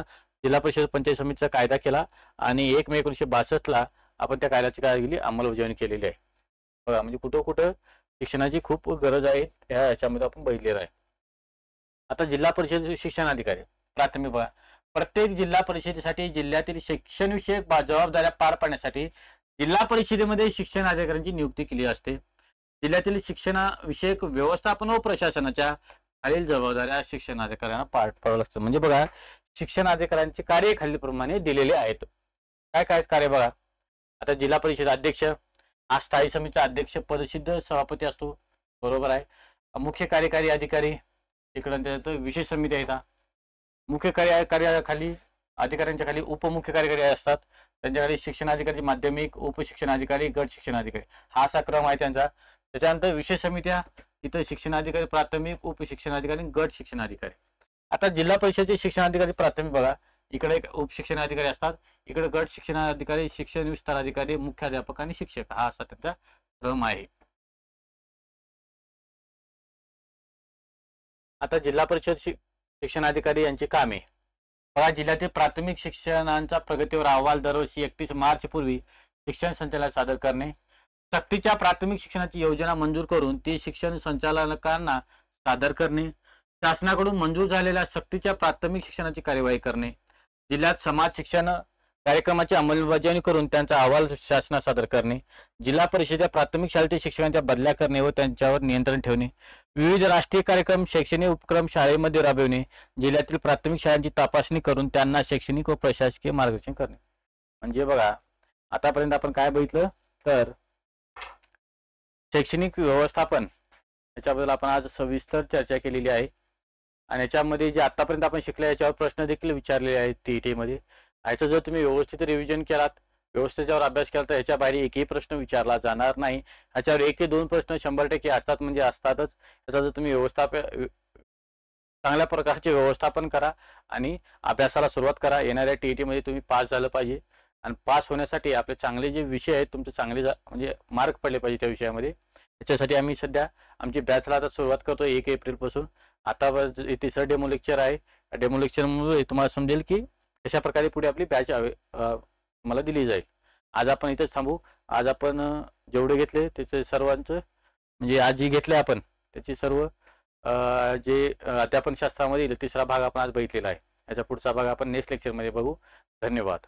जिल्हा परिषद पंचायत समितीचा कायदा केला आणि 1 मे 1962 ला आपण त्या कायद्याची काय केली, अंमलबजावणी केलेली आहे। बघा म्हणजे कुठं कुठं शिक्षणाची खूप गरज आहे याच्यामध्ये आपण बघितलेलं आहे। आता जिल्हा परिषद शिक्षण अधिकारी प्राथमिक बघा, प्रत्येक जिल्हा परिषदेसाठी जिल्ह्यातील शिक्षण विषयक जबाबदाऱ्या पार पाडण्यासाठी जिल्हा परिषदेमध्ये शिक्षण अधिकाऱ्यांची नियुक्ती केली असते। जिल्ह्यातील शिक्षणाविषयक व्यवस्थापन व प्रशासनाच्या खालील जबाबदाऱ्या शिक्षण अधिकाऱ्यांना पार पाडाव्या लागतात। म्हणजे बघा शिक्षण अधिकाऱ्यांचे कार्य खालीलप्रमाणे दिलेले आहेत। काय काय कार्य बघा, आता जिल्हा परिषद अध्यक्ष हा स्थायी समितीचा अध्यक्ष पदसिद्ध सभापती असतो, बरोबर आहे। मुख्य कार्यकारी अधिकारी, इकडे विशेष समिती आहेत। मुख्य कार्याखाली अधिकाऱ्यांच्या खाली उपमुख्य कार्यकारी असतात, त्यांच्याखाली शिक्षण अधिकारी, माध्यमिक, उप शिक्षण अधिकारी, गट शिक्षण अधिकारी, हा असा क्रम आहे त्यांचा। त्याच्यानंतर विशेष समित्या, इथं शिक्षण अधिकारी प्राथमिक, उप शिक्षण अधिकारी, गट शिक्षण अधिकारी। आता जिल्हा परिषदेचे शिक्षण अधिकारी प्राथमिक बघा, इकडे एक उप शिक्षण अधिकारी असतात, इकडे गट शिक्षण अधिकारी, शिक्षण विस्तार अधिकारी, मुख्याध्यापक आणि शिक्षक, हा असा त्यांचा क्रम आहे। आता जिल्हा परिषद शिक्षण अधिकारी यांची कामे बघा, जिल्ह्यातील प्राथमिक शिक्षणांचा प्रगतीवर अहवाल दरवर्षी 31 मार्च पूर्वी शिक्षण संचालनालयात सादर करणे, सक्तीच्या प्राथमिक शिक्षणाची योजना मंजूर करून ती शिक्षण संचालकांना सादर करणे, शासनाकडून मंजूर झालेल्या सक्तीच्या प्राथमिक शिक्षणाची कार्यवाही करणे, जिल्ह्यात समाज शिक्षण कार्यक्रमाची अंमलबजावणी करून त्यांचा अहवाल शासनास सादर करणे, जिल्हा परिषदेच्या प्राथमिक शाळेतील शिक्षकांच्या बदल्या करणे व त्यांच्यावर नियंत्रण ठेवणे, विविध राष्ट्रीय कार्यक्रम, शैक्षणिक उपक्रम शाळेमध्ये राबविणे, जिल्ह्यातील प्राथमिक शाळांची तपासणी करून त्यांना शैक्षणिक व प्रशासकीय मार्गदर्शन करणे। म्हणजे बघा आतापर्यंत आपण काय बघितलं तर शैक्षणिक व्यवस्थापन याच्याबद्दल आपण आज सविस्तर चर्चा केलेली आहे आणि याच्यामध्ये जे आतापर्यंत आपण शिकले याच्यावर प्रश्न देखील विचारलेले आहेत टीईटी मध्ये। याचं जर तुम्ही व्यवस्थित रिव्हिजन केलात, व्यवस्थेच्यावर अभ्यास केला तर ह्याच्या बाहेर एकही प्रश्न विचारला जाणार नाही। ह्याच्यावर 1 ते 2 प्रश्न 100% असतात म्हणजे असतातच। याचा जर तुम्ही चांगल्या प्रकारचे व्यवस्थापन करा आणि अभ्यासाला सुरुवात करा। येणाऱ्या टीईटी मध्ये तुम्ही पास झालं पाहिजे आणि पास होण्यासाठी आपले चांगले जे विषय आहेत तुमचे चांगले म्हणजे मार्क पडले पाहिजे त्या विषयामध्ये। याच्यासाठी आम्ही सध्या आमची बॅचला आता सुरुवात करतो 1 एप्रिल पासून। आता तिसरं डेमो लेक्चर आहे, डेमो लेक्चरमुळे तुम्हाला समजेल की कशा प्रकारे पुढे आपली बॅच मला दिली जाईल। आज आपण इथेच थांबू। आज आपण जेवढे घेतले त्याचे सर्वांचं म्हणजे आज जे घेतले आपण त्याची सर्व जे अध्यापन शास्त्रामध्ये तिसरा भाग आपण आज बघितलेला आहे। याचा पुढचा भाग आपण नेक्स्ट लेक्चरमध्ये बघू। धन्यवाद।